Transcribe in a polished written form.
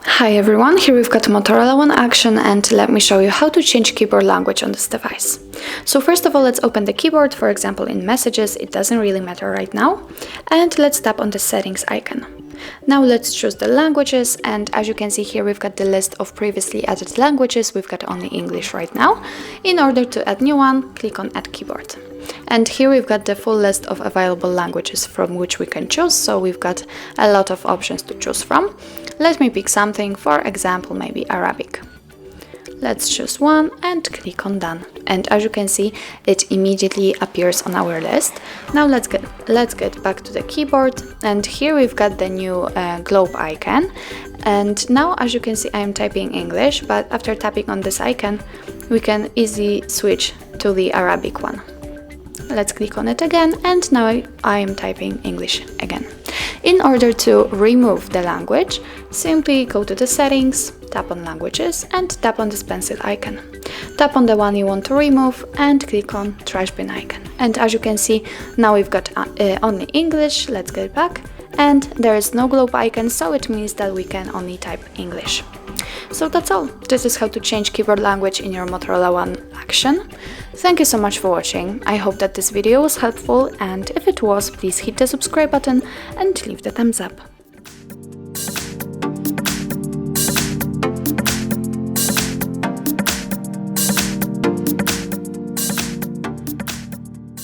Hi everyone, here we've got Motorola One Action, and let me show you how to change keyboard language on this device. So first of all, let's open the keyboard, for example in Messages, it doesn't really matter right now, and let's tap on the settings icon. Now let's choose the languages, and as you can see here we've got the list of previously added languages. We've got only English right now. In order to add new one, click on Add Keyboard. And here we've got the full list of available languages from which we can choose, so we've got a lot of options to choose from. Let me pick something, for example maybe Arabic. Let's choose one and click on Done. And as you can see, it immediately appears on our list. Now let's get back to the keyboard, and here we've got the new globe icon. And now as you can see, I am typing English, but after tapping on this icon we can easily switch to the Arabic one. Let's click on it again, and now I am typing English again. In order to remove the language, simply go to the settings, tap on languages, and tap on this pencil icon. Tap on the one you want to remove and click on trash bin icon. And as you can see, now we've got only English. Let's get back, and there is no globe icon, so it means that we can only type English. So that's all. This is how to change keyboard language in your Motorola One Action. Thank you so much for watching. I hope that this video was helpful, and if it was, please hit the subscribe button and leave the thumbs up.